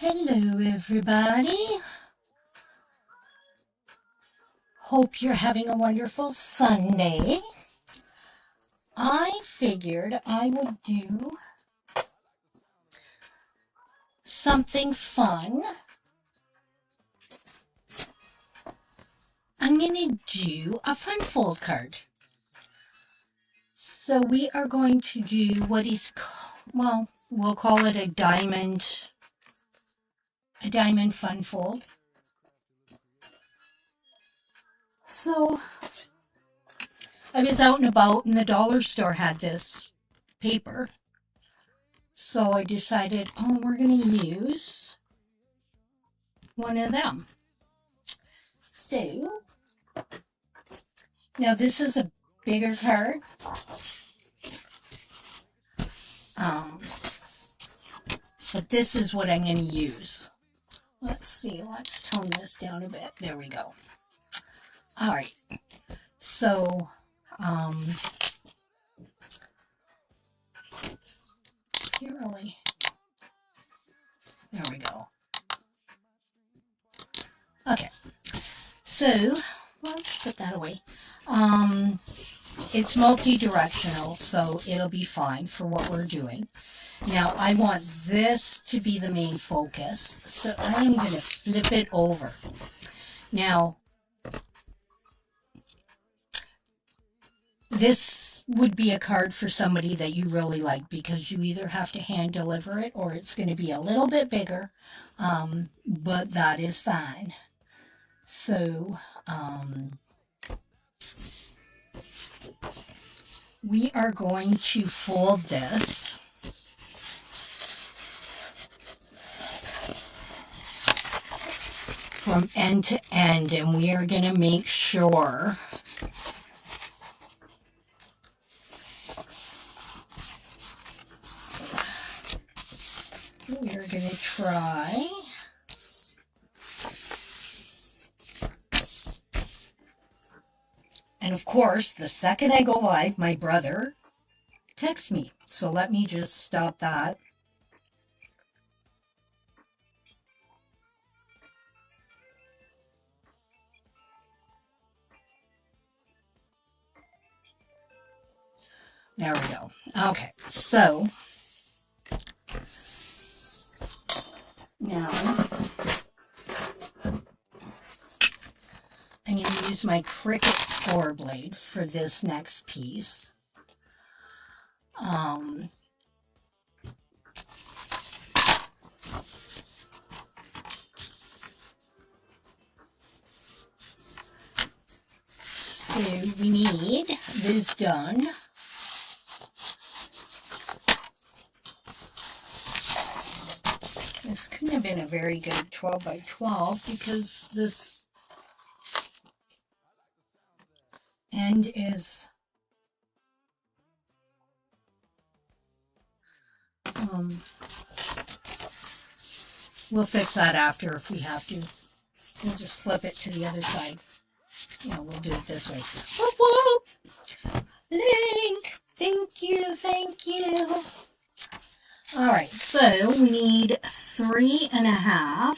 Hello, everybody. Hope you're having a wonderful Sunday. I figured I would do something fun. I'm going to do a fun fold card. So we are going to do what is, well, we'll call it a diamond fun fold. So I was out and about and the dollar store had this paper. So I decided, we're going to use one of them. So, now this is a bigger card. But this is what I'm going to use. Let's see, let's tone this down a bit. There we go. All right. So, here really. There we go. Okay. So, let's put that away. It's multi-directional, so it'll be fine for what we're doing. Now, I want this to be the main focus, so I am going to flip it over. Now, this would be a card for somebody that you really like because you either have to hand deliver it or it's going to be a little bit bigger, but that is fine. So, we are going to fold this from end to end, and we are going to make sure we are going to try and of course the second I go live my brother texts me, so let me just stop that. There we go. Okay, so now I'm going to use my Cricut score blade for this next piece. So we need this done. This couldn't have been a very good 12 by 12 because this end is we'll fix that after if we have to. We'll just flip it to the other side. We'll do it this way. Whoop, whoop. Link, thank you. All right, so we need 3.5.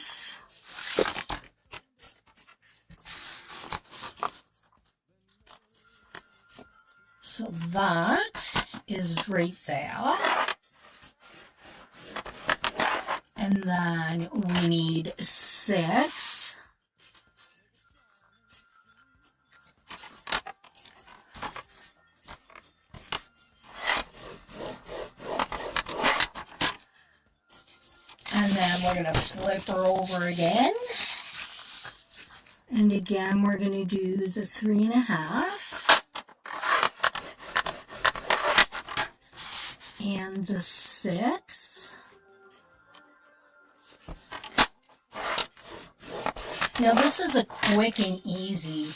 So that is right there. And then we need 6. And then we're going to flip her over again. And again, we're going to do the 3.5. And the 6. Now this is a quick and easy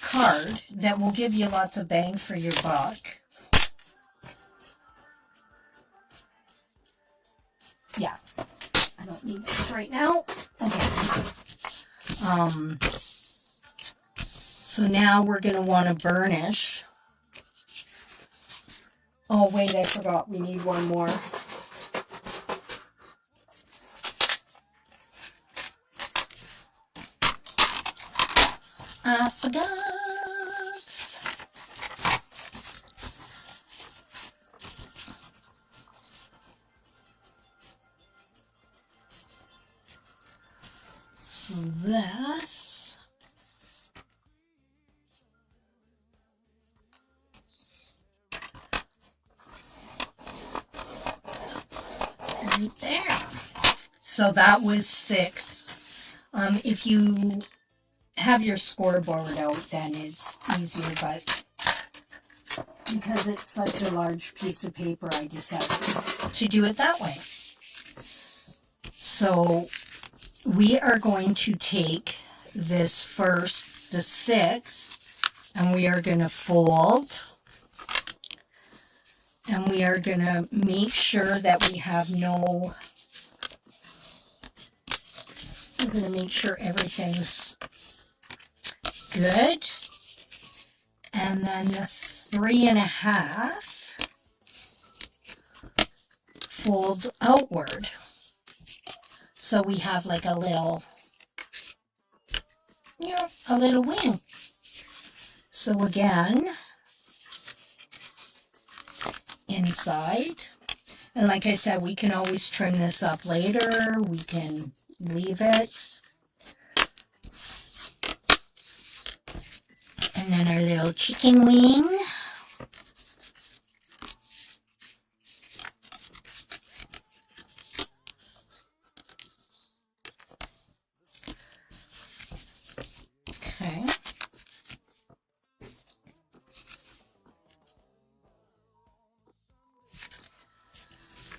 card that will give you lots of bang for your buck. Yeah, I don't need this right now. Okay. So now we're going to want to burnish. Oh, wait, I forgot. We need one more. forgot. So this. Right there. So that was 6. If you have your scoreboard out, then it's easier, but because it's such a large piece of paper, I decided to do it that way. So we are going to take this first, the 6, and we are going to fold, and we are going to make sure that we have no, we're going to make sure everything's good. And then the 3.5 folds outward. So we have like a little, you know, a little wing. So again, inside. And like I said, we can always trim this up later. We can leave it. And then our little chicken wing. Okay.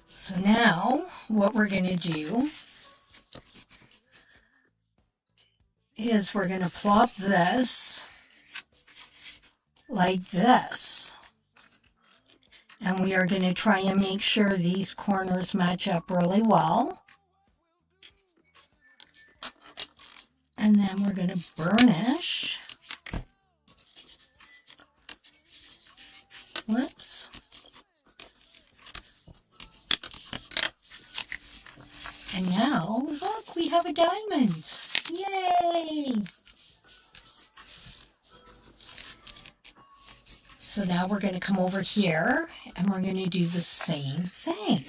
So now what we're going to do is we're going to plop this like this. And we are going to try and make sure these corners match up really well. And then we're going to burnish. Whoops. And now, look, we have a diamond. Yay! So now we're going to come over here and we're going to do the same thing.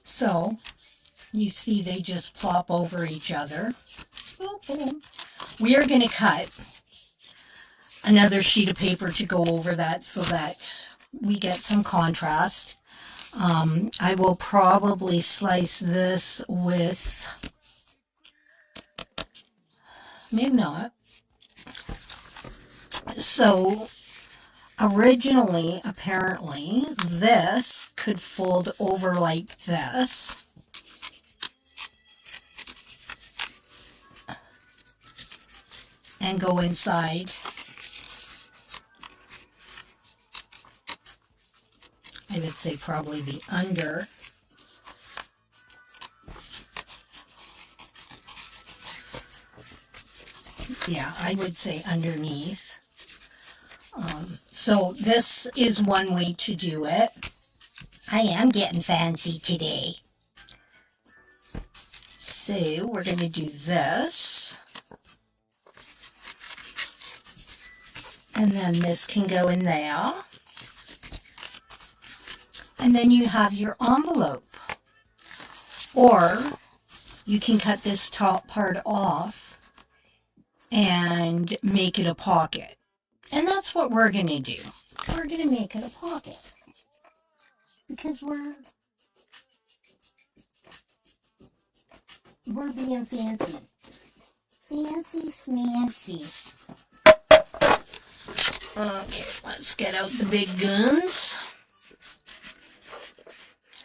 So you see they just plop over each other. Boom, boom. We are going to cut another sheet of paper to go over that so that we get some contrast. I will probably slice this with, maybe not. So originally, apparently, this could fold over like this. And go inside. I would say probably the under. Yeah, I would say underneath. So this is one way to do it. I am getting fancy today. So we're going to do this. And then this can go in there. And then you have your envelope. Or you can cut this top part off and make it a pocket. And that's what we're going to do. We're going to make it a pocket. Because we're being fancy. Fancy smancy. Okay, let's get out the big guns.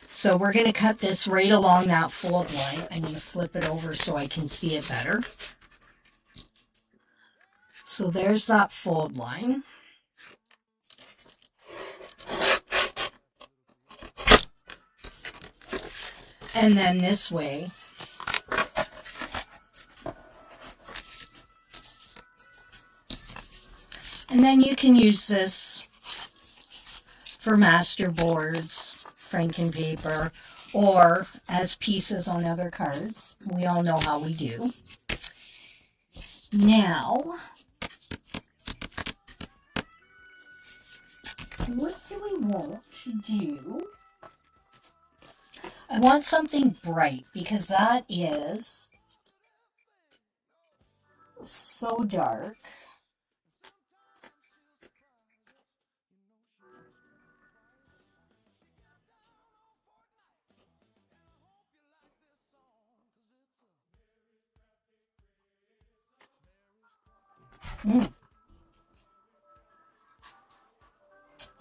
So we're going to cut this right along that fold line. I'm going to flip it over so I can see it better. So there's that fold line. And then this way, And then you can use this for master boards, Franken paper, or as pieces on other cards. We all know how we do. Now, what do we want to do? I want something bright because that is so dark.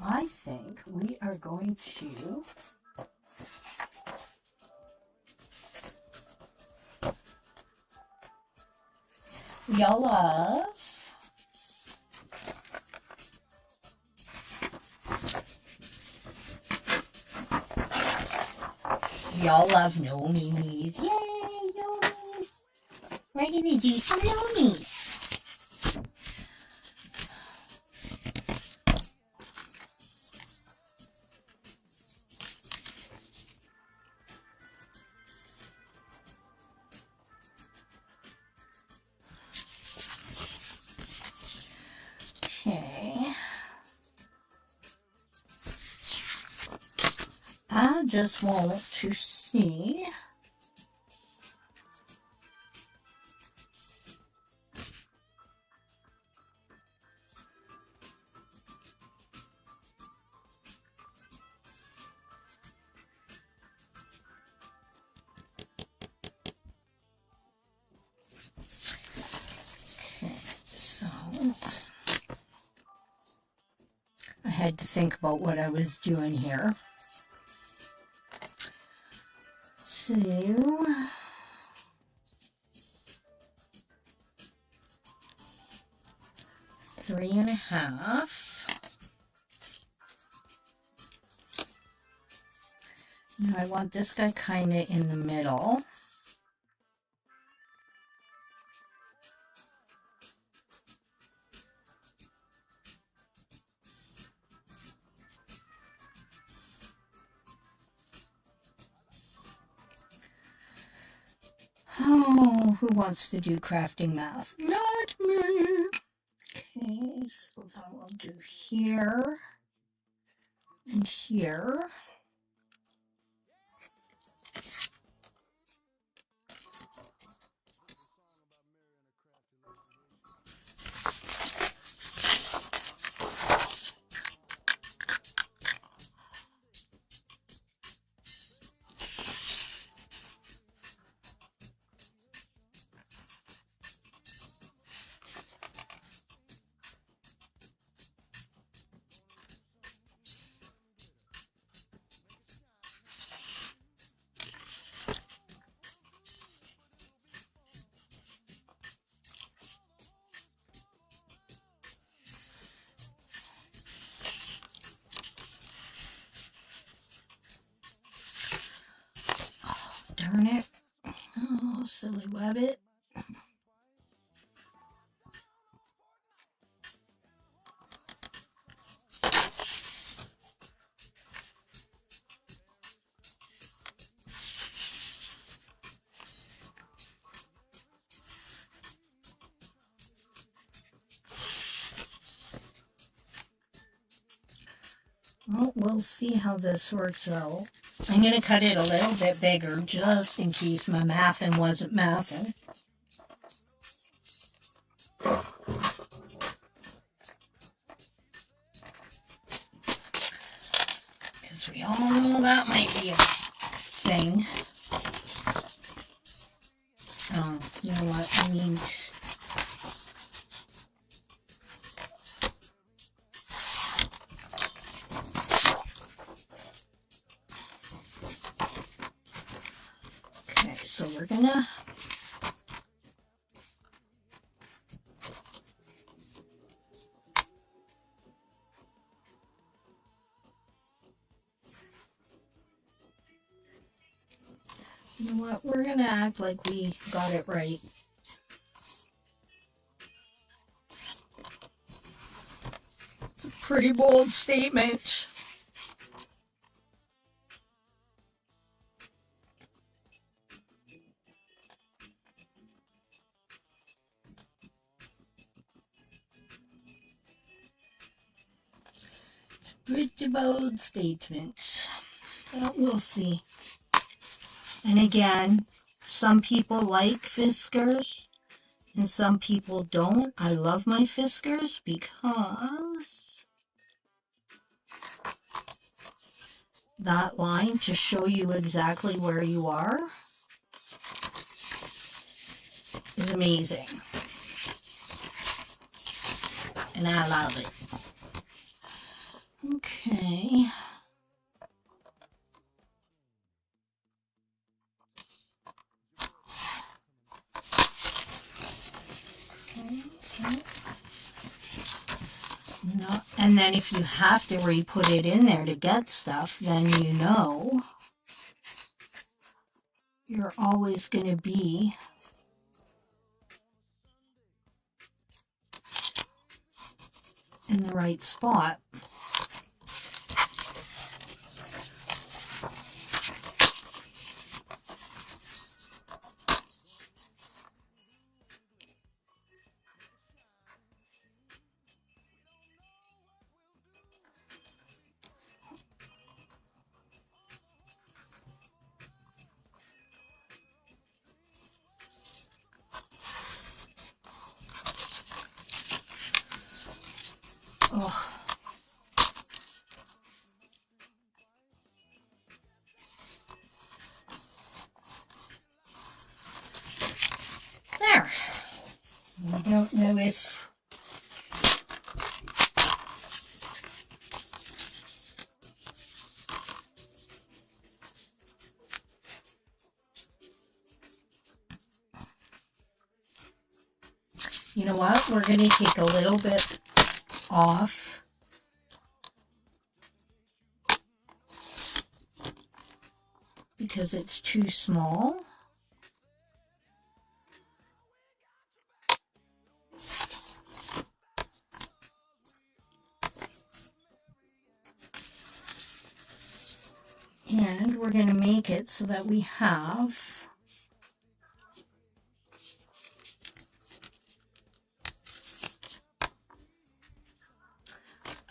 I think we are going to y'all love gnomies. Yay, gnomies! We're gonna do some gnomies. Okay. I just want to see. I had to think about what I was doing here. So, 3.5. Now I want this guy kind of in the middle. Oh, who wants to do crafting math? Not me. Okay, so that we'll do here and here. Darn it. Oh, silly wabbit. Well, we'll see how this works out. I'm going to cut it a little bit bigger just in case my mathin' wasn't mathin'. Because we all know that might be a thing. Oh, you know what? I mean... Okay, so we're gonna... You know what? We're gonna act like we got it right. pretty bold statement. It's a pretty bold statement. But we'll see. And again, some people like Fiskars and some people don't. I love my Fiskars because that line to show you exactly where you are is amazing. And I love it. Okay. No, and then if you have to re-put it in there to get stuff, then you know you're always going to be in the right spot. Oh. There. I don't know if you know what? We're going to take a little bit off. Because it's too small. And we're going to make it so that we have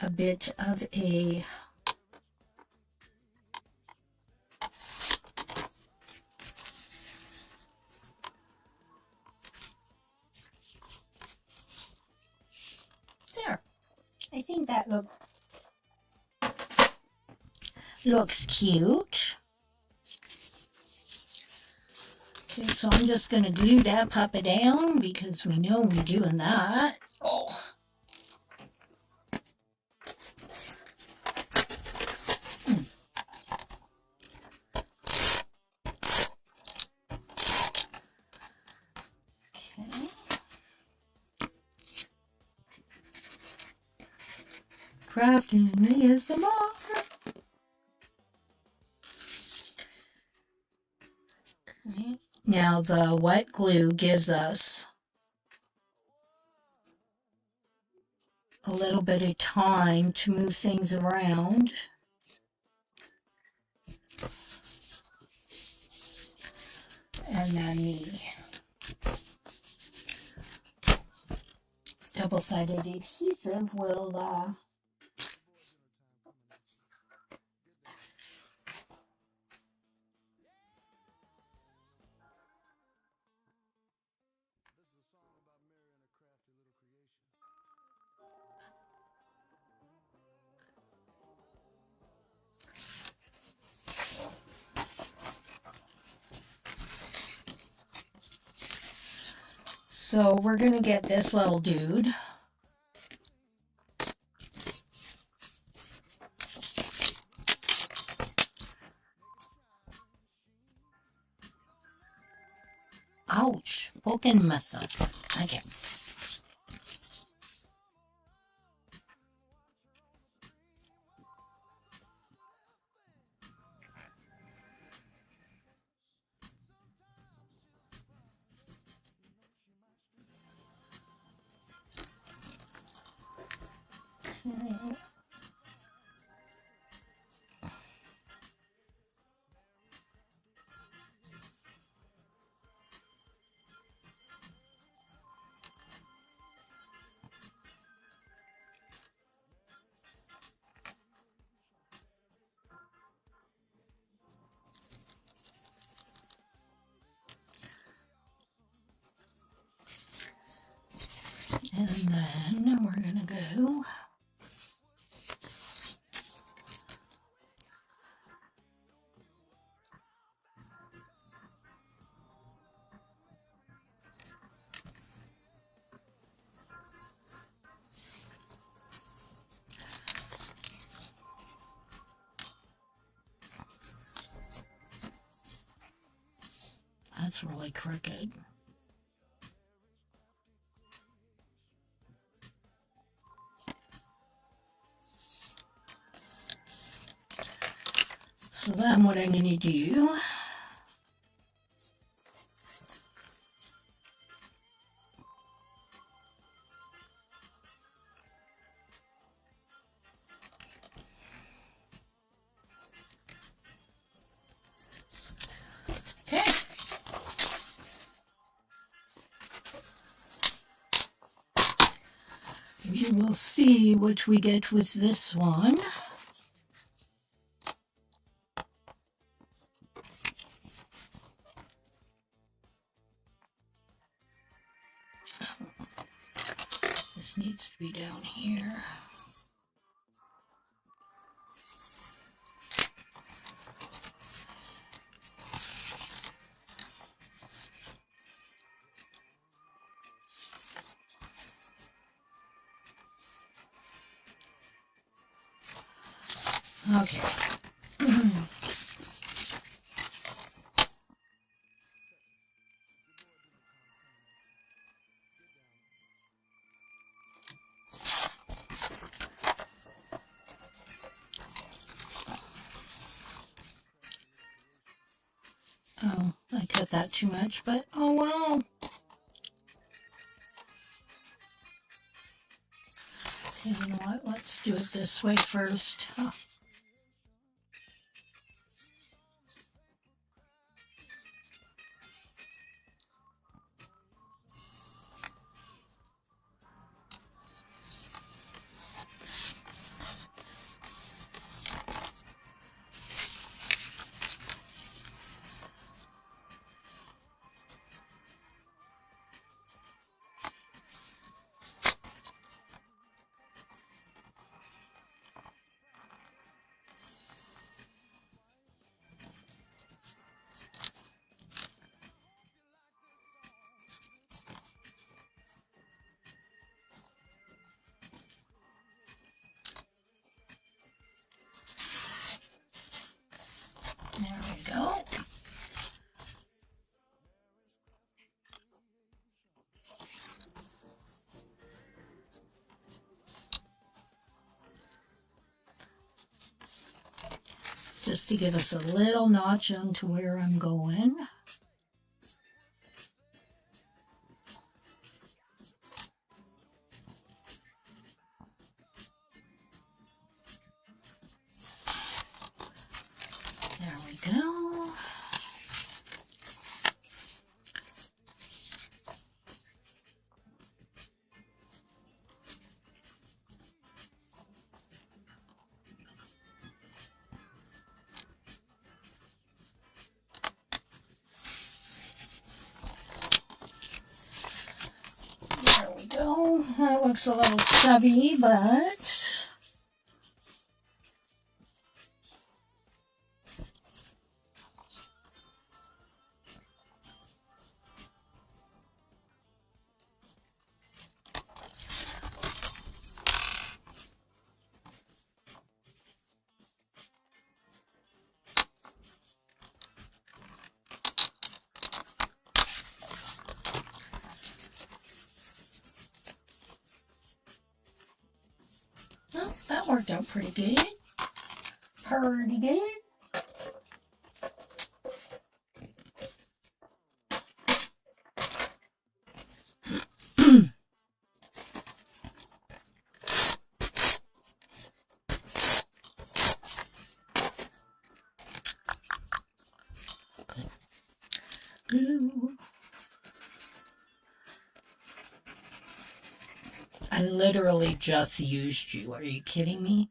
a bit of a there. I think that looks cute. Okay, so I'm just going to glue that puppy down because we know we're doing that. Oh. Okay. Crafting ASMR. Okay. Now the wet glue gives us a little bit of time to move things around. And then the double-sided adhesive will so we're going to get this little dude. Ouch, poking myself. Okay. Okay. go. That's really crooked. So then what I'm going to do, okay, we will see what we get with this one. This needs to be down here. Okay. Oh, I cut that too much, but oh well. Okay, you know what? Let's do it this way first. Oh. There we go. Just to give us a little notch onto where I'm going. There we go. There we go. That looks a little stubby, but oh, that worked out pretty good. Pretty good. Glue. I literally just used you. Are you kidding me?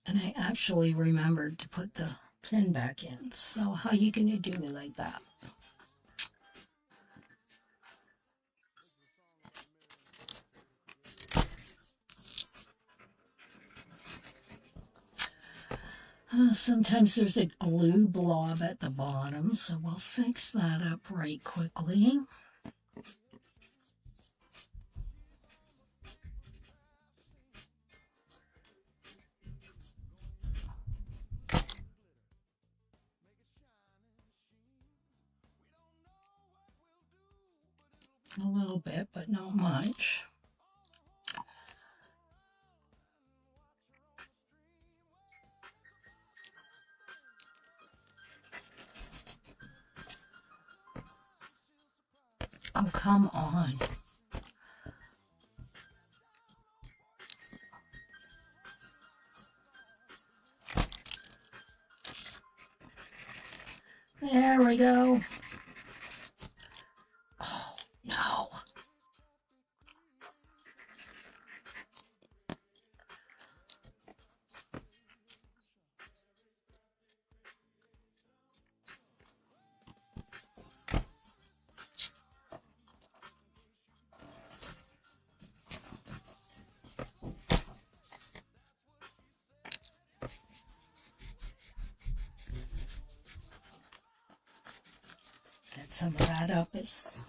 And I actually remembered to put the pin back in. So how you gonna do me like that? Sometimes there's a glue blob at the bottom, so we'll fix that up right quickly. A little bit, but not much. Oh, come on. There we go. Oh, no. Get some of that up as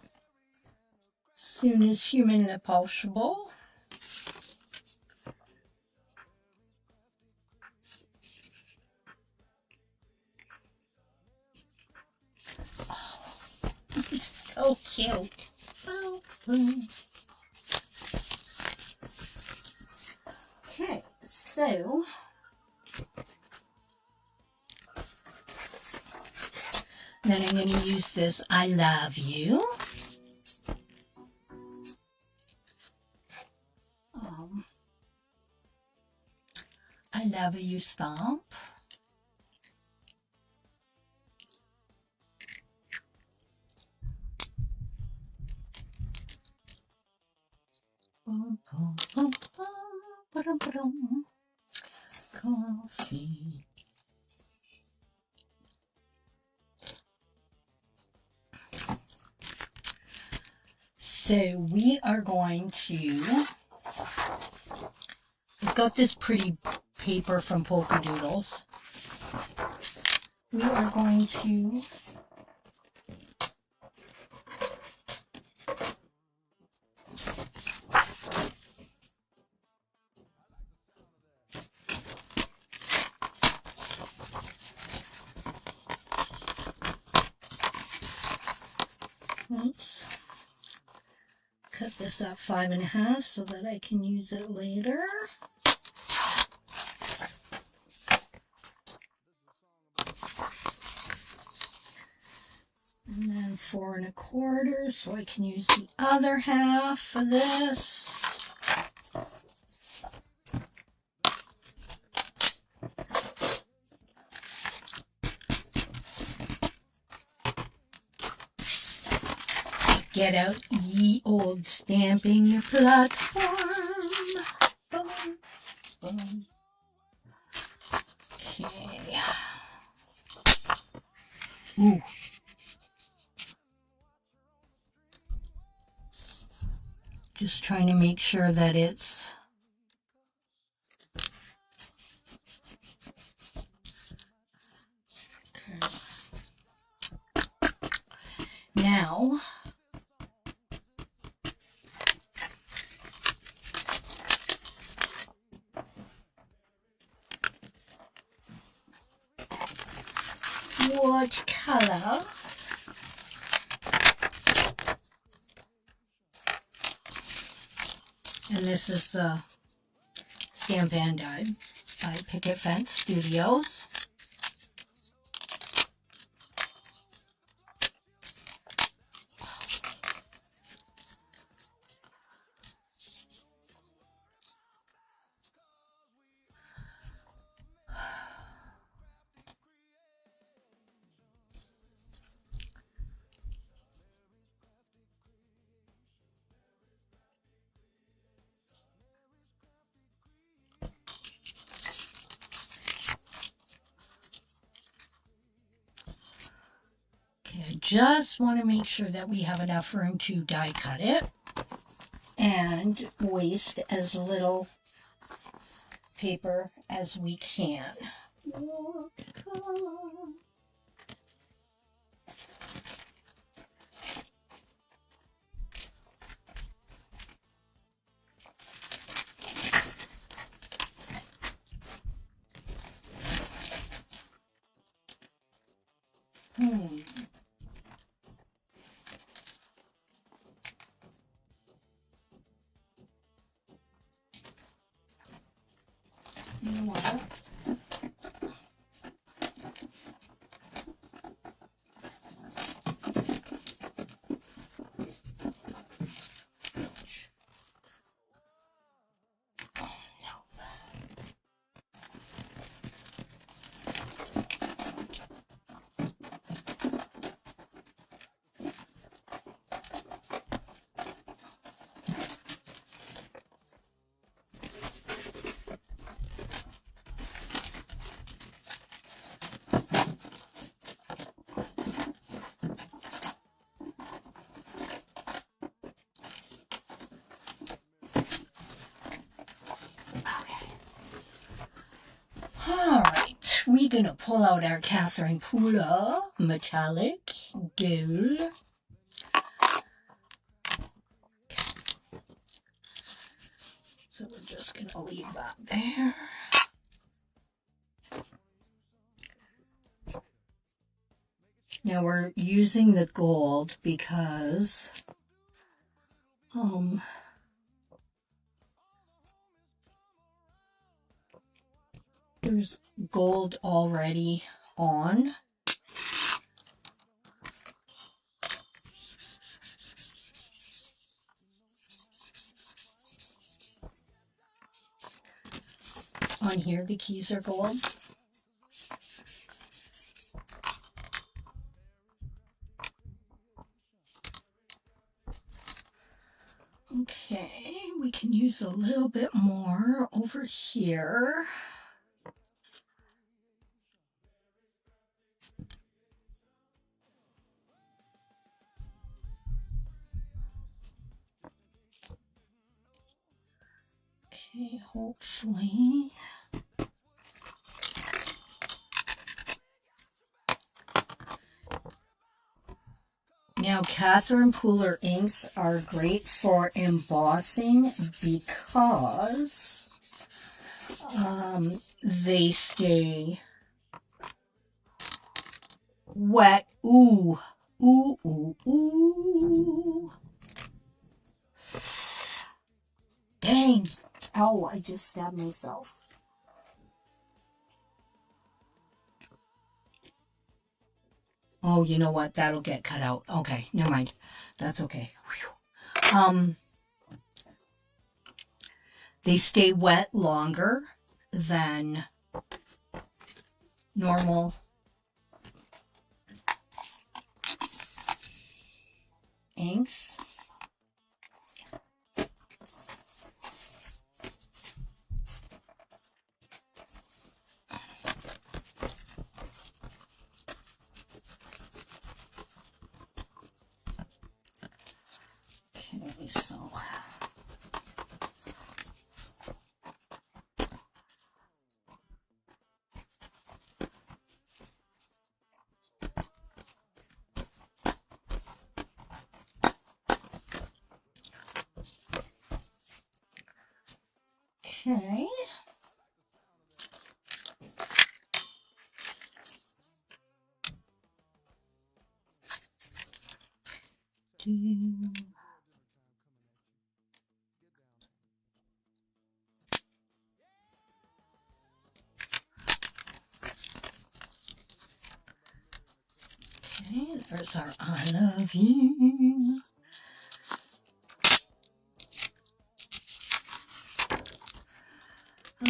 soon as humanly possible. Oh, it's so cute. Oh, okay, so then I'm going to use this I love you. I love you stamp. Coffee. So we are going to, we've got this pretty paper from Polka Doodles. We are going to cut this up 5 1/2 so that I can use it later. And then 4 1/4 so I can use the other half for this. Get out ye old stamping platform. Boom, boom. Okay. Ooh. Just trying to make sure that it's okay. Now what color and this is the Stamp and Die by Picket Fence Studios. I just want to make sure that we have enough room to die cut it and waste as little paper as we can. 1, You know what? Alright, we're gonna pull out our Catherine Pooler metallic gold. So we're just gonna leave that there. Now we're using the gold because there's gold already on. On here, the keys are gold. Okay, we can use a little bit more over here. Okay, hopefully. Now, Catherine Pooler inks are great for embossing because they stay wet. Ooh, ooh, ooh, ooh. Dang. Ow, I just stabbed myself. Oh, you know what? That'll get cut out. Okay, never mind. That's okay. Whew. They stay wet longer than normal inks. Okay, so okay. Okay, there's our I love you.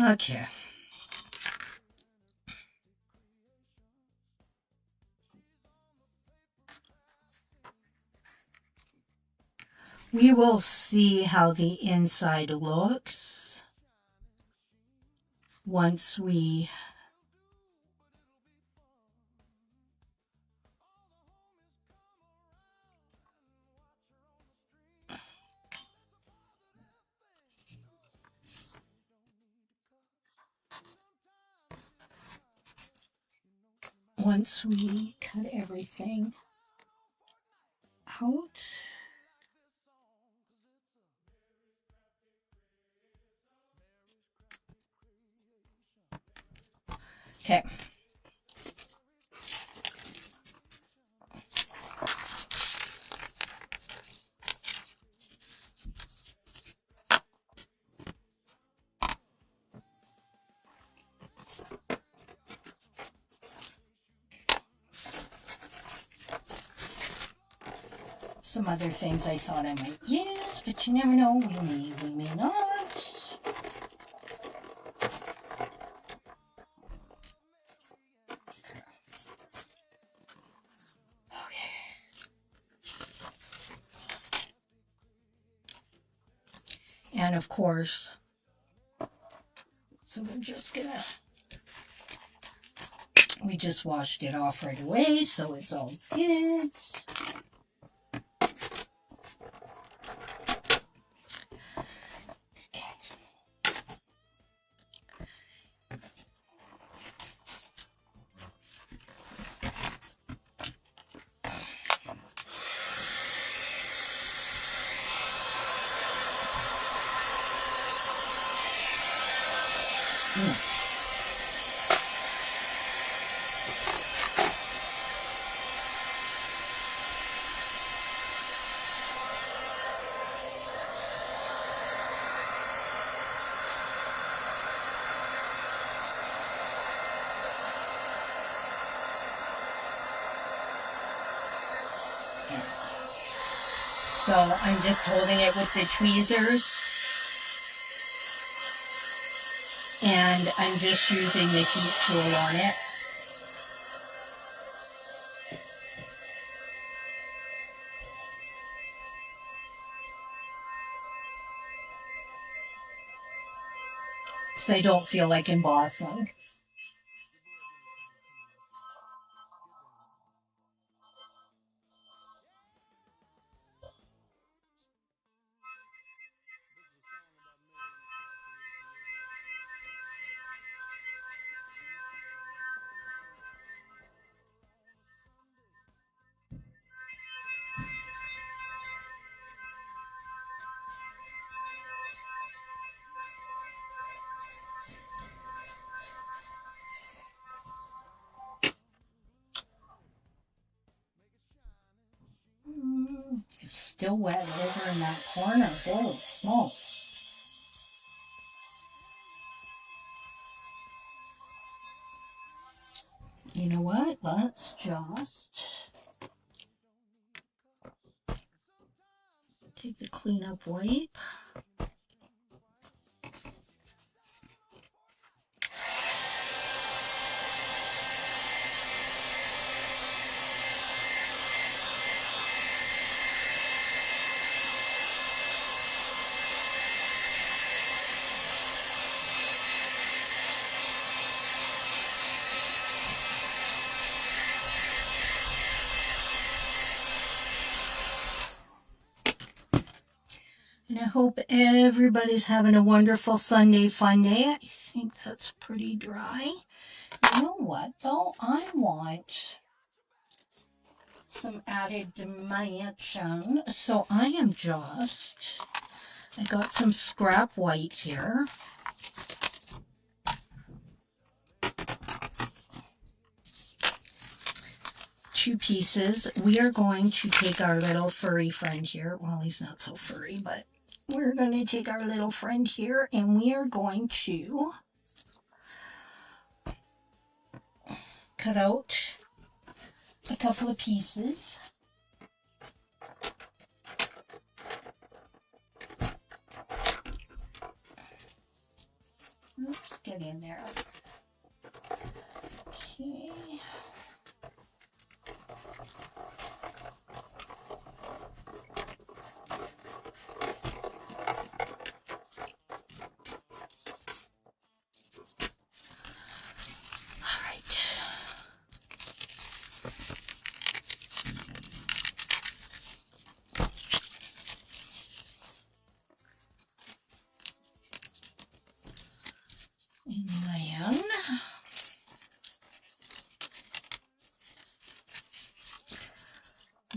Okay. We will see how the inside looks once we cut everything out. Okay. some other things I thought I might use, but you never know, we may not. And of course, so we're just gonna, we just washed it off right away, so it's all good. Okay. So I'm just holding it with the tweezers, and I'm just using the heat tool on it. So I don't feel like embossing. It's still wet over in that corner. Holy smokes. You know what? Let's just take the cleanup wipe. And I hope everybody's having a wonderful Sunday Funday. I think that's pretty dry. You know what, though? I want some added dimension. So I am just, I got some scrap white here. Two pieces. We are going to take our little furry friend here. Well, he's not so furry, but we're going to take our little friend here, and we are going to cut out a couple of pieces. Oops, get in there. Okay. And then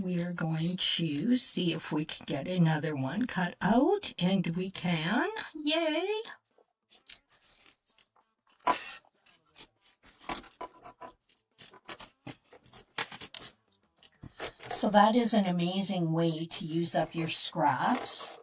we are going to see if we can get another one cut out, and we can. Yay! So that is an amazing way to use up your scraps.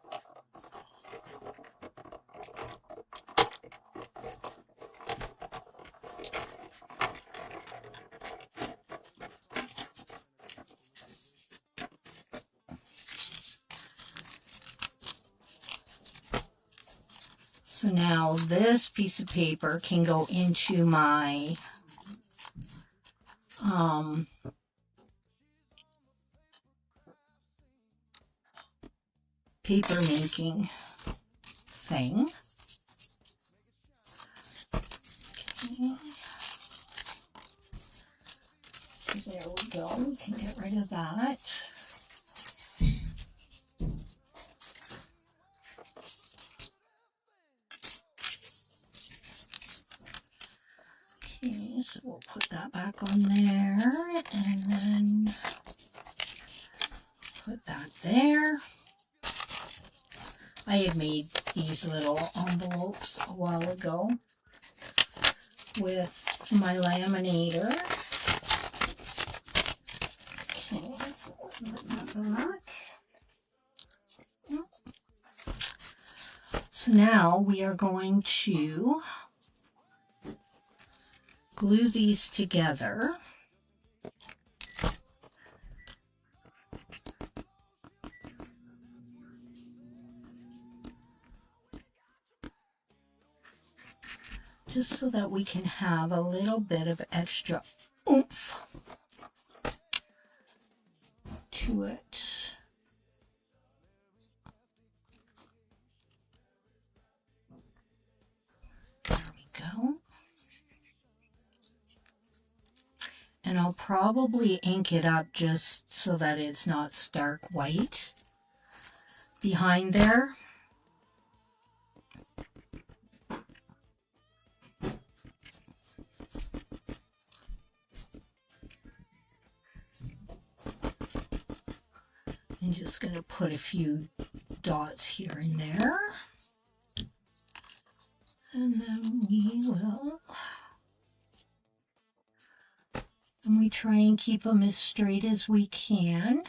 So now this piece of paper can go into my paper making thing. Okay. So there we go. We can get rid of that. Okay, so we'll put that back on there and then put that there. I had made these little envelopes a while ago with my laminator. Okay, so put that back. So now we are going to glue these together. Just so that we can have a little bit of extra oomph to it. There we go. And I'll probably ink it up just so that it's not stark white behind there. I'm just going to put a few dots here and there. And then we try and keep them as straight as we can.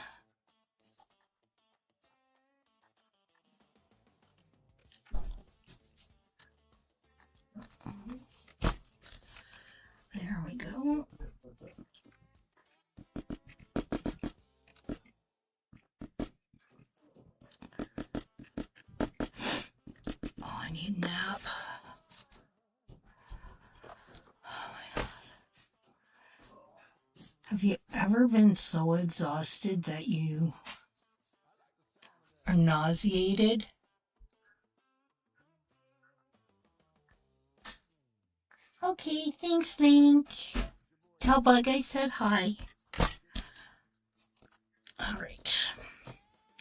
There we go. Oh, I need a nap. Have you ever been so exhausted that you are nauseated? Okay, thanks, Link. Tell Bug I said hi. All right.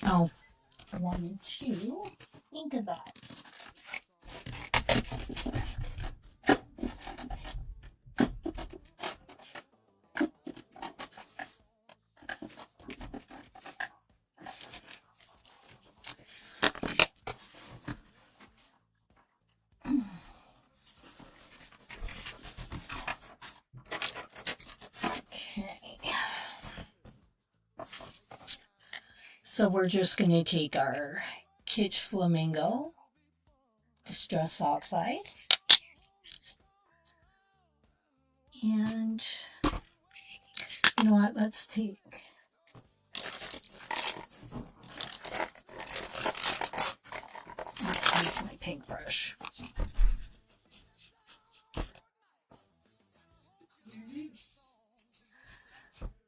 Oh, I wanted to think of that. So we're just going to take our Kitsch Flamingo Distress Oxide and you know what, let's take my paintbrush.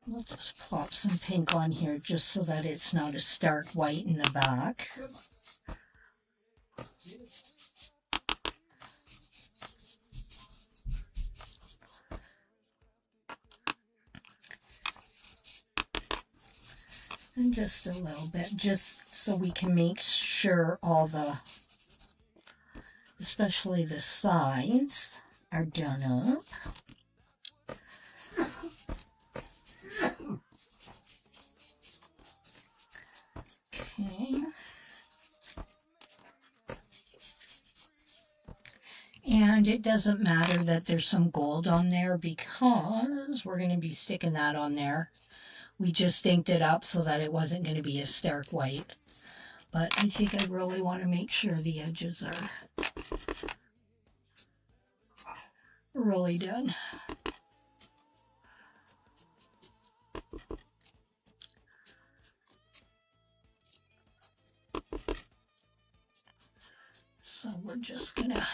We'll just plop some pink on here just so that it's not a stark white in the back. And just a little bit, just so we can make sure all the, especially the sides, are done up. Okay. And it doesn't matter that there's some gold on there because we're going to be sticking that on there. We just inked it up so that it wasn't going to be a stark white. But I think I really want to make sure the edges are really done. So we're we're just gonna...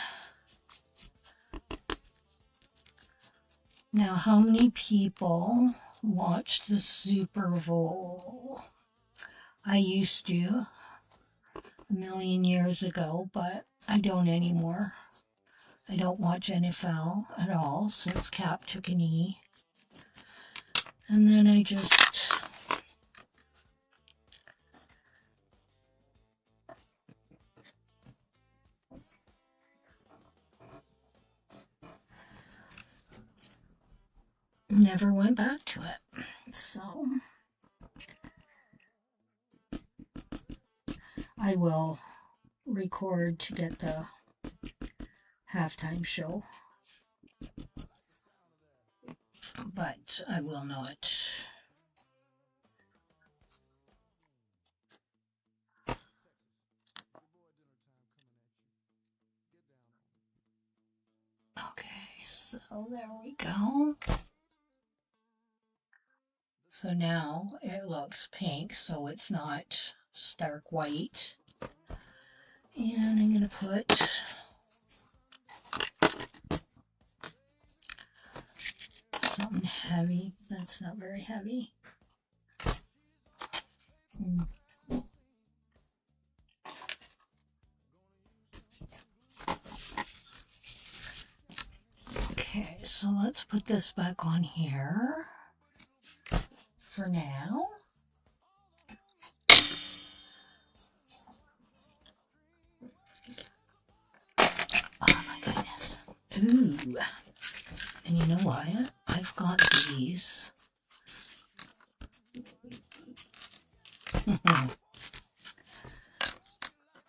Now, how many people watched the Super Bowl? I used to a million years ago, but I don't anymore. I don't watch NFL at all since Cap took a knee. And then I just... never went back to it. So I will record to get the halftime show, but I will not. Okay, so there we go. So now it looks pink, so it's not stark white. And I'm going to put something heavy. That's not very heavy. Okay, so let's put this back on here for now. Oh my goodness. Ooh. And you know what? I've got these.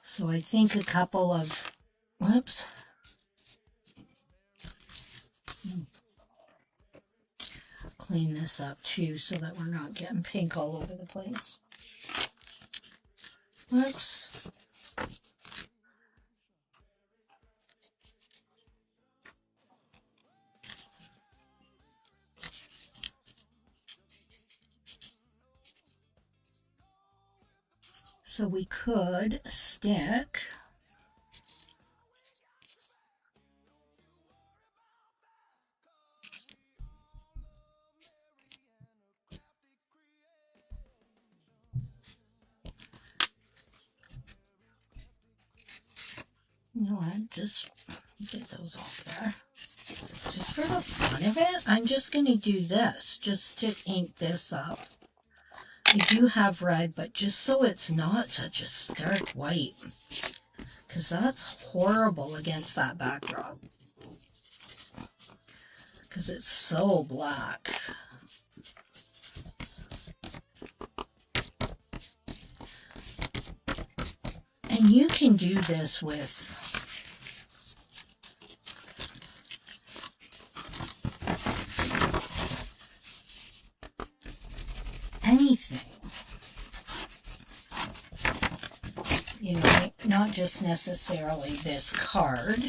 So I think a couple of, whoops. Clean this up too so that we're not getting pink all over the place. Whoops. So we could stick you know what, just get those off there. Just for the fun of it, I'm just going to do this, just to ink this up. I do have red, but just so it's not such a stark white, because that's horrible against that backdrop, because it's so black. And you can do this with anything, you know, not just necessarily this card.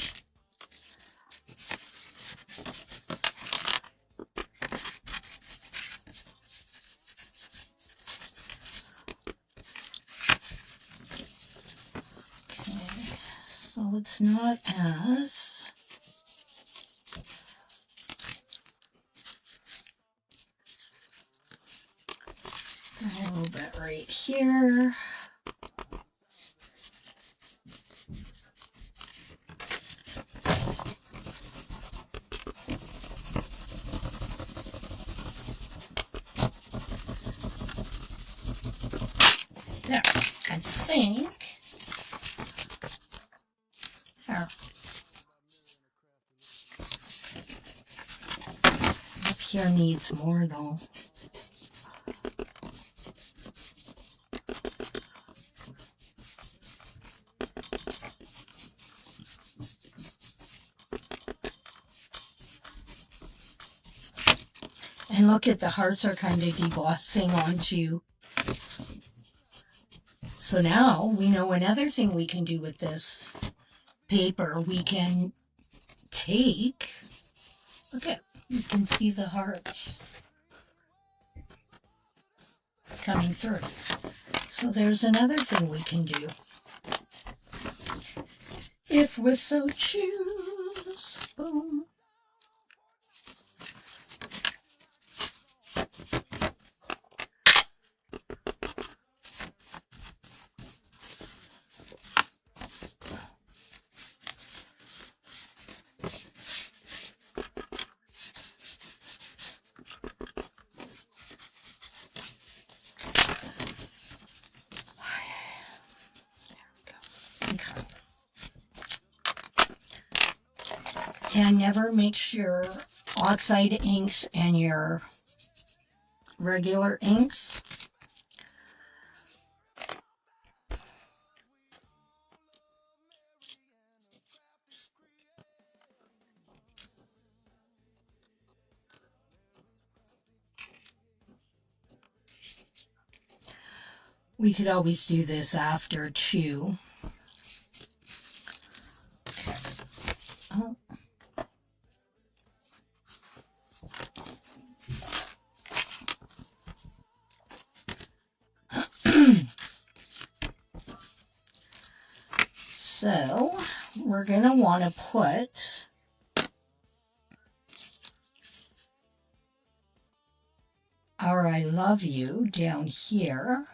Okay, so it's not as a little bit right here. There, I think. There. Up here needs more though. And look at the hearts are kind of debossing onto. So now we know another thing we can do with this paper. We can take, look at, you can see the hearts coming through. So there's another thing we can do. if we so choose. Boom. And never mix your oxide inks and your regular inks. We could always do this after too. Oh. So we're going to want to put our I love you down here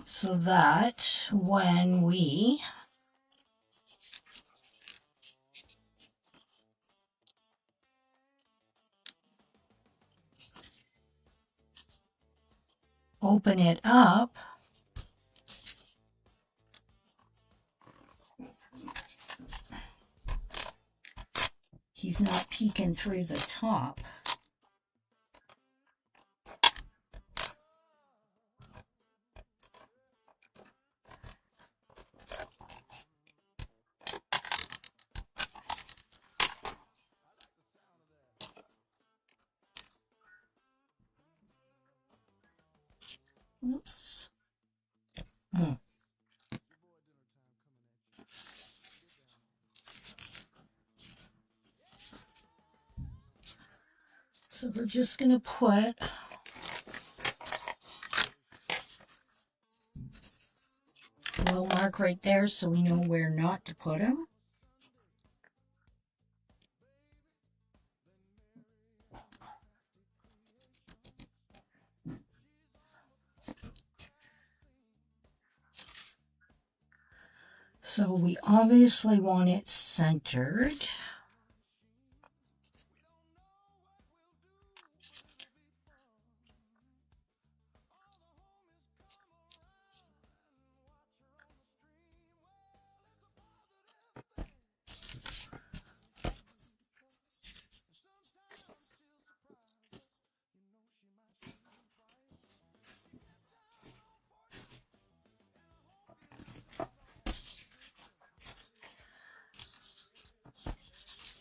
so that when we open it up, he's not peeking through the top. Oops. So we're just going to put a little mark right there so we know where not to put them. So we obviously want it centered.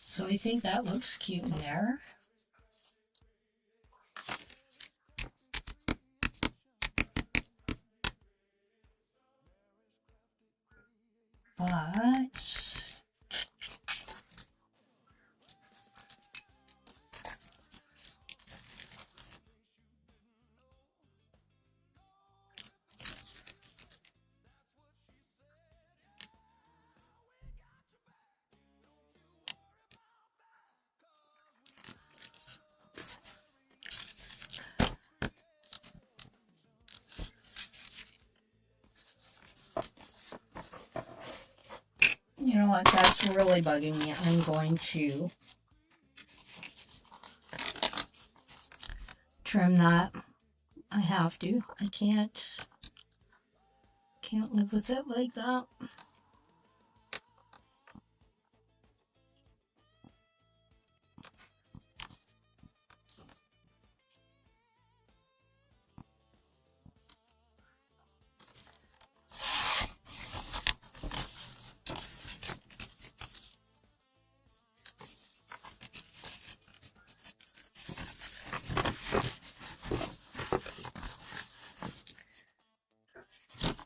So I think that looks cute in there. But you know what, that's really bugging me. I'm going to trim that. I have to. I can't live with it like that.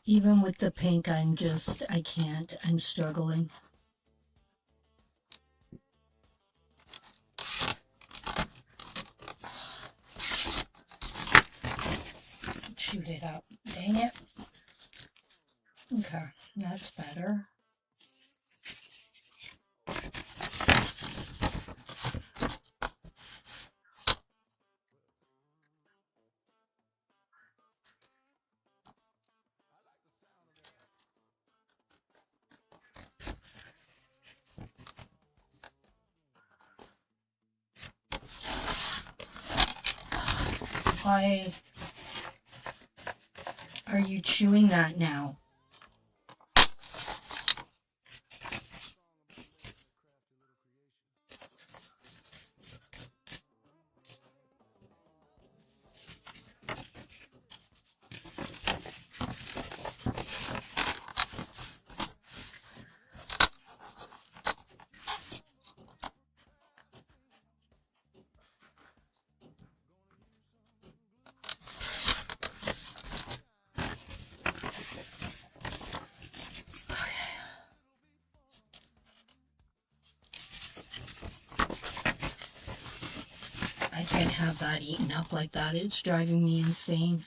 Even with the pink, I can't. I'm struggling. Shoot it up. Dang it. Okay. That's better. Why are you chewing that now? I can't have that eaten up like that. It's driving me insane.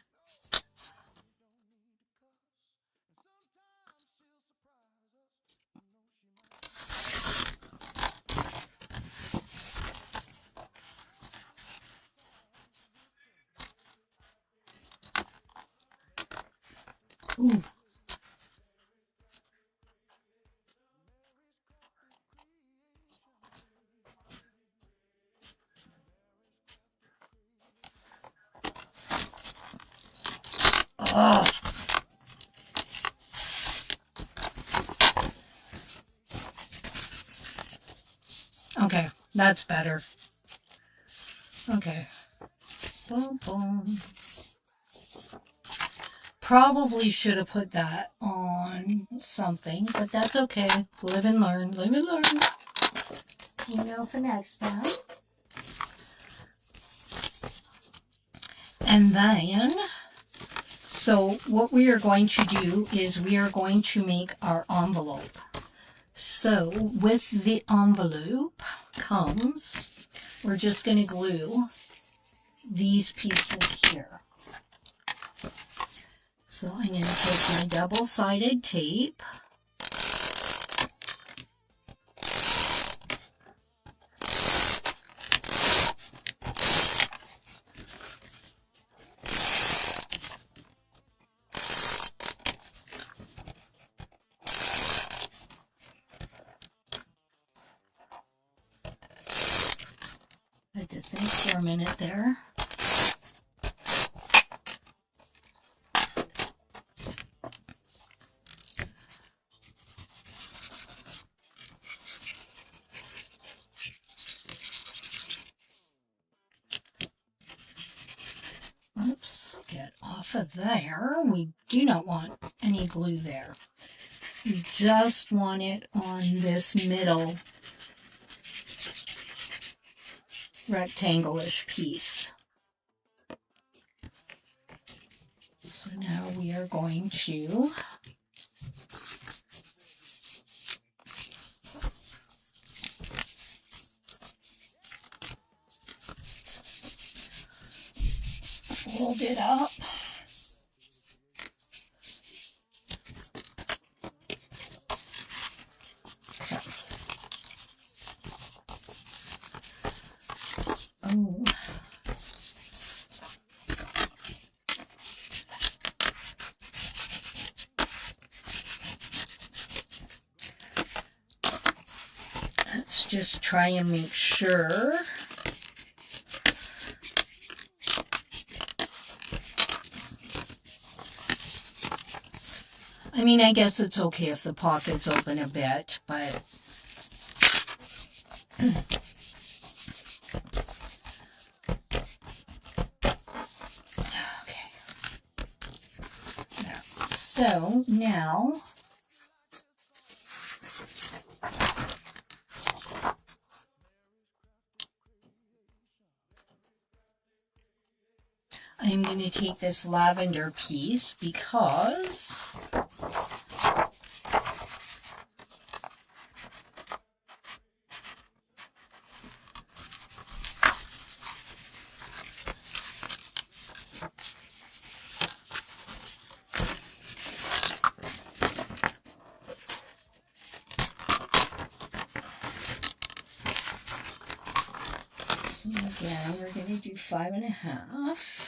Ooh. Oh. Okay, that's better. Okay. Boom, boom. Probably should have put that on something, but that's okay. Live and learn, live and learn. You know, for next time. And then, so what we are going to do is we are going to make our envelope. So with the envelope comes, we're just going to glue these pieces here. So I'm going to take my double-sided tape. I had to think for a minute there. Oops, get off of there. We do not want any glue there. You just want it on this middle rectangle-ish piece. So now we are going to fold it up. Okay. Oh. Let's just try and make sure. I mean, I guess it's okay if the pockets open a bit, but okay. So now I'm going to take this lavender piece because we're going to do 5.5.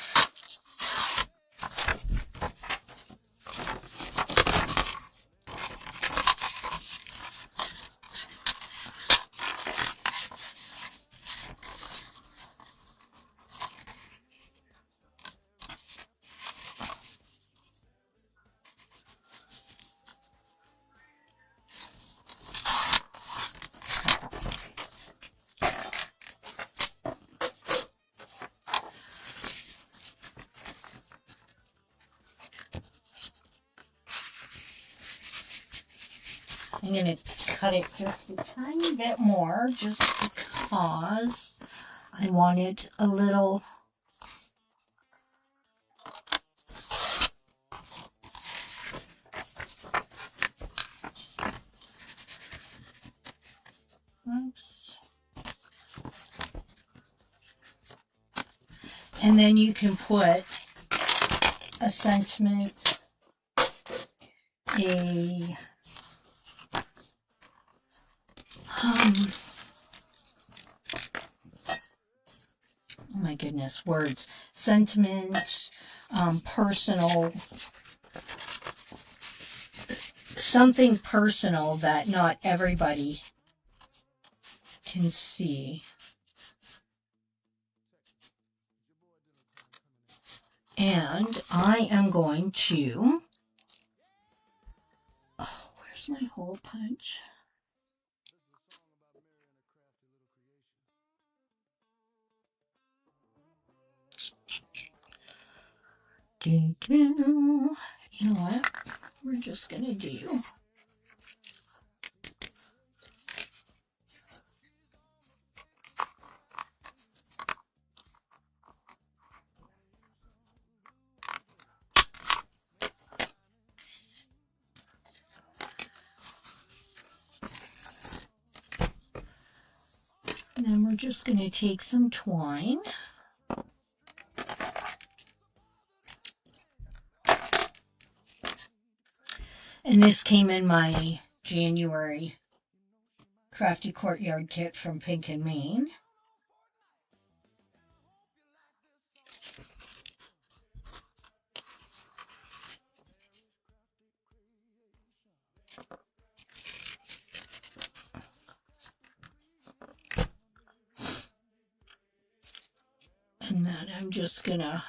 I'm going to cut it just a tiny bit more just because I want it a little oops. And then you can put a sentiment, oh my goodness, words. Sentiment, personal, something personal that not everybody can see. And I am going to, oh, where's my hole punch? You know what? We're just going to do and then we're just going to take some twine. And this came in my January Krafty Courtyard kit from Pink and Maine. And then I'm just gonna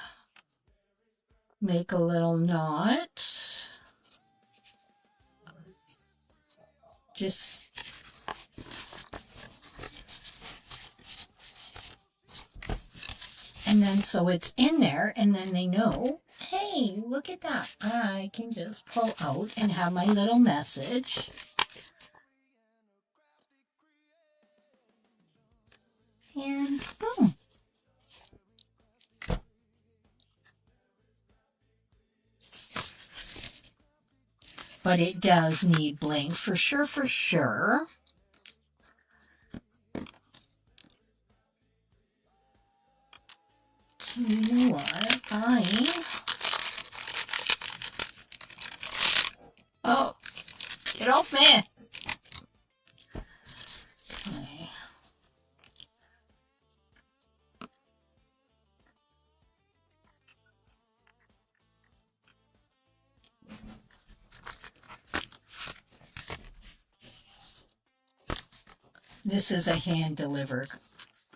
make a little knot. Just and then so it's in there, and then they know, hey, look at that. I can just pull out and have my little message. And boom. But it does need bling for sure, for sure. So you know what? Oh, get off me. Okay. This is a hand-delivered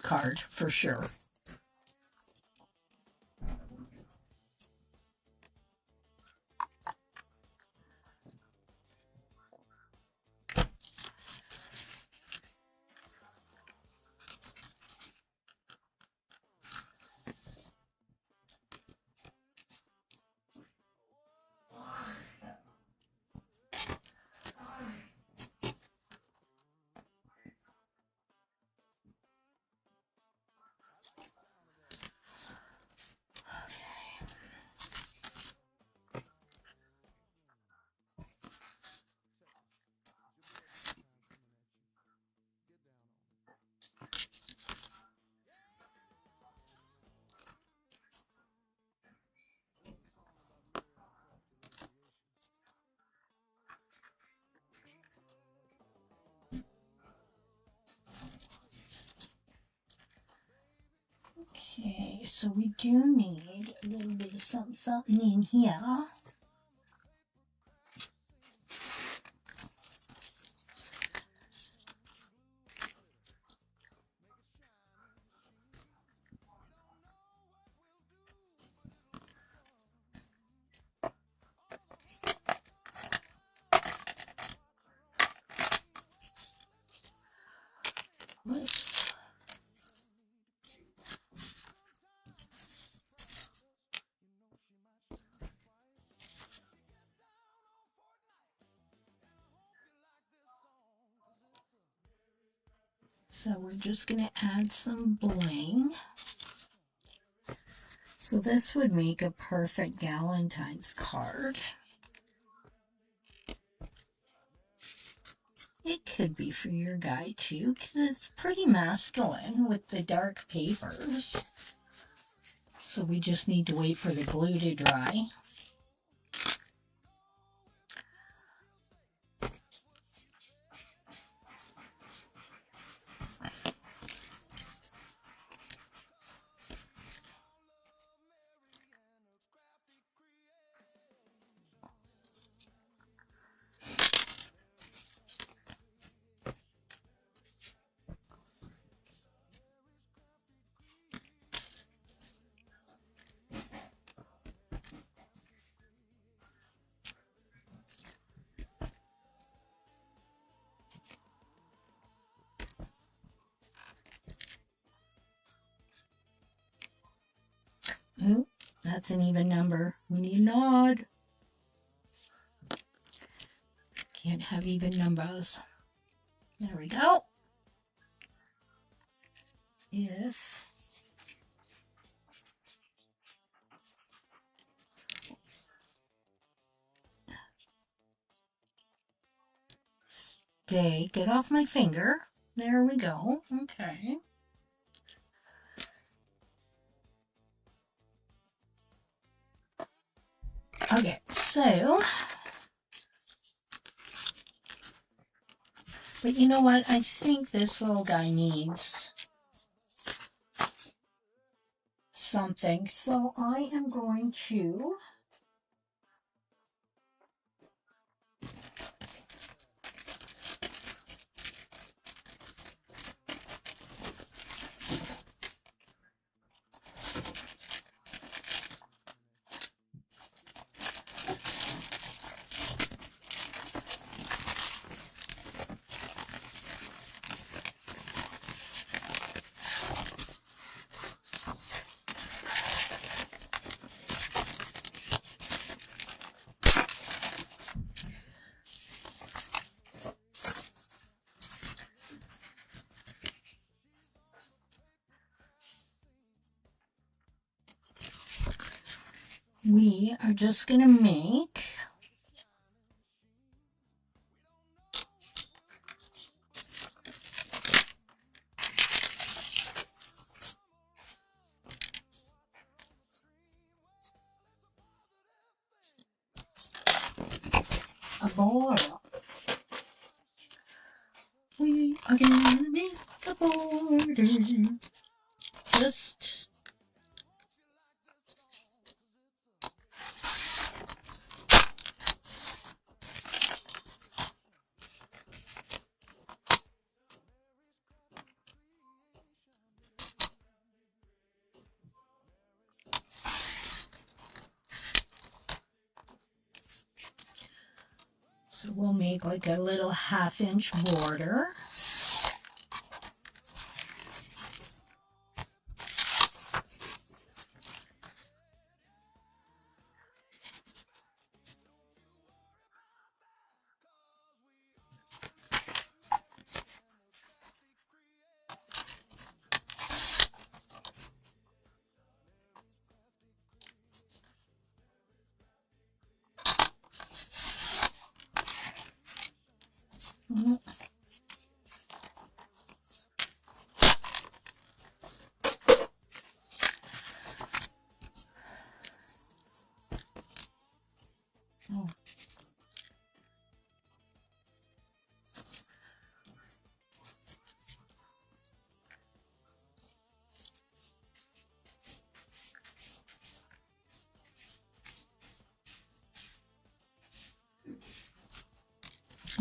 card for sure. Okay, so we do need a little bit of something in here. Whoops. So we're just going to add some bling. So this would make a perfect Valentine's card. It could be for your guy too, because it's pretty masculine with the dark papers. So we just need to wait for the glue to dry. Ooh, that's an even number. We need an odd. Can't have even numbers. There we go. If stay, get off my finger. There we go. Okay. Okay, so, but you know what? I think this little guy needs something. So I am going to we are just going to make a border. We are going to make a border. Just so we'll make like a little 1/2-inch border.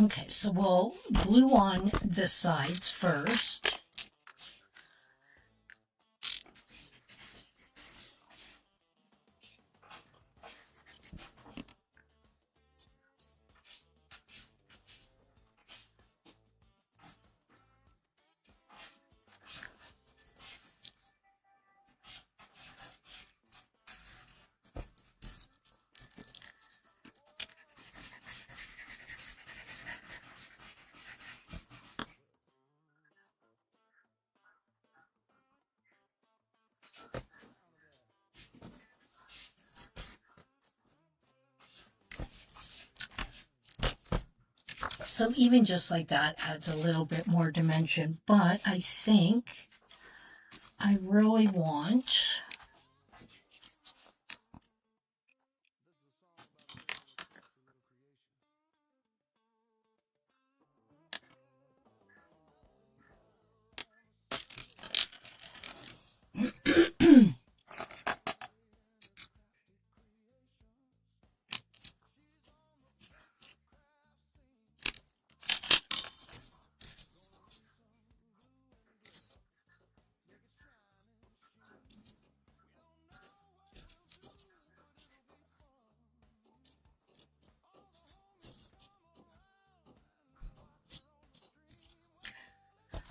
Okay, so we'll glue on the sides first. So even just like that adds a little bit more dimension, but I think I really want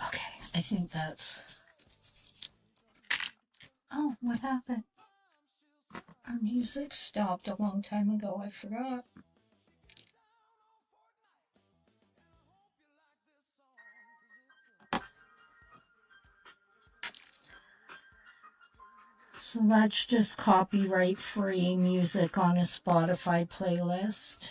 okay, I think that's... Oh, what happened? Our music stopped a long time ago, I forgot. So that's just copyright free music on a Spotify playlist.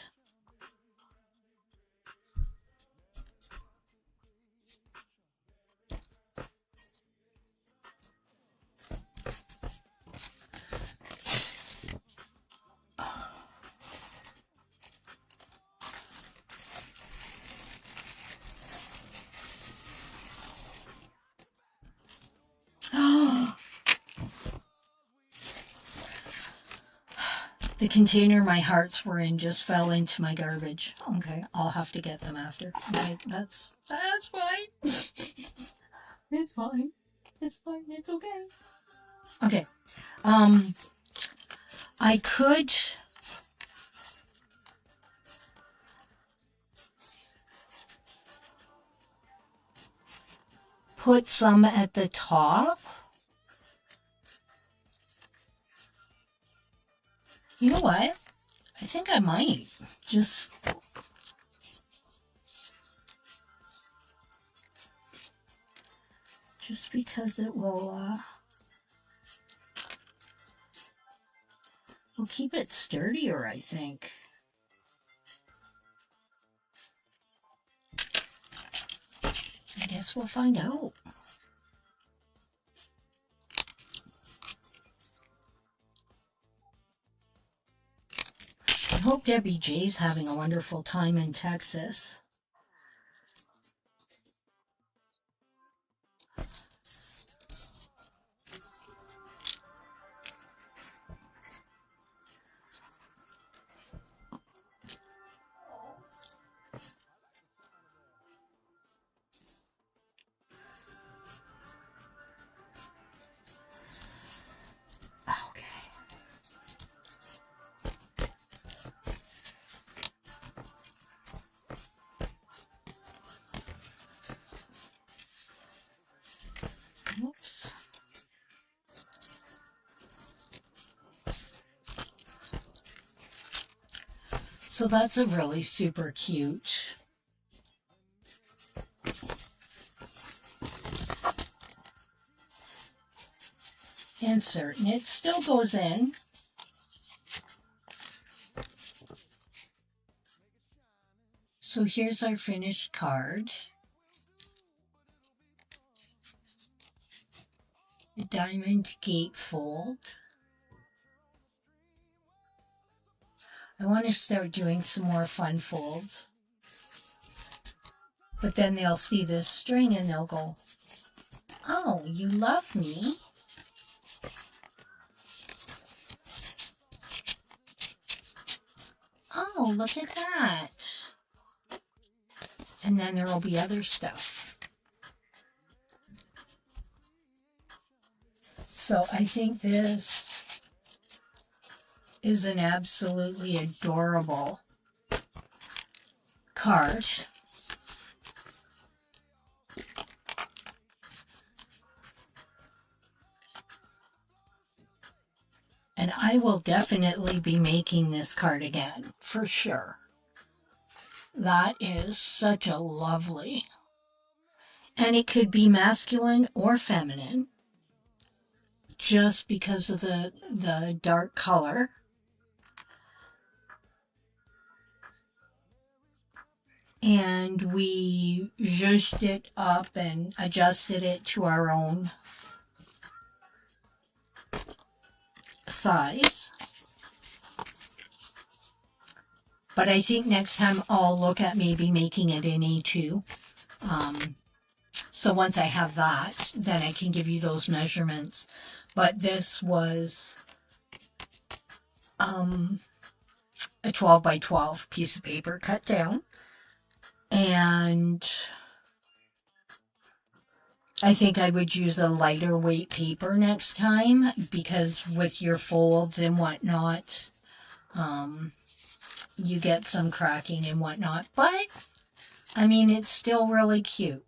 The container my hearts were in just fell into my garbage. Okay, I'll have to get them after. Okay, that's fine. It's fine. It's fine. It's okay. Okay. I could put some at the top. You know what? I think I might just because it will keep it sturdier, I think. I guess we'll find out. I hope Debbie J's having a wonderful time in Texas. Oops. So that's a really super cute insert, and it still goes in. So here's our finished card. A diamond gatefold. I want to start doing some more fun folds. But then they'll see this string and they'll go, oh, you love me? Oh, look at that. and then there will be other stuff. So I think this is an absolutely adorable card. And I will definitely be making this card again, for sure. That is such a lovely. And it could be masculine or feminine, just because of the dark color. And we zhuzhed it up and adjusted it to our own size. But I think next time I'll look at maybe making it in A2. So once I have that, then I can give you those measurements. But this was a 12 by 12 piece of paper cut down. And I think I would use a lighter weight paper next time, because with your folds and whatnot, you get some cracking and whatnot. But, I mean, it's still really cute.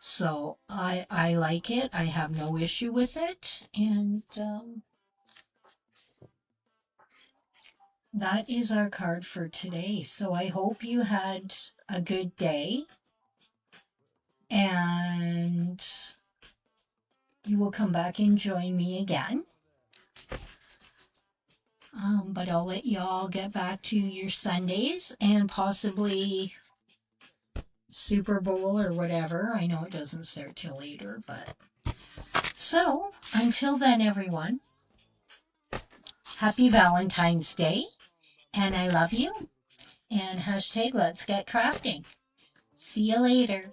So, I like it. I have no issue with it. And that is our card for today. So, I hope you had a good day. And you will come back and join me again. But I'll let y'all get back to your Sundays and possibly Super Bowl or whatever. I know it doesn't start till later, but... So, until then, everyone, happy Valentine's Day, and I love you, and hashtag let's get crafting. See you later.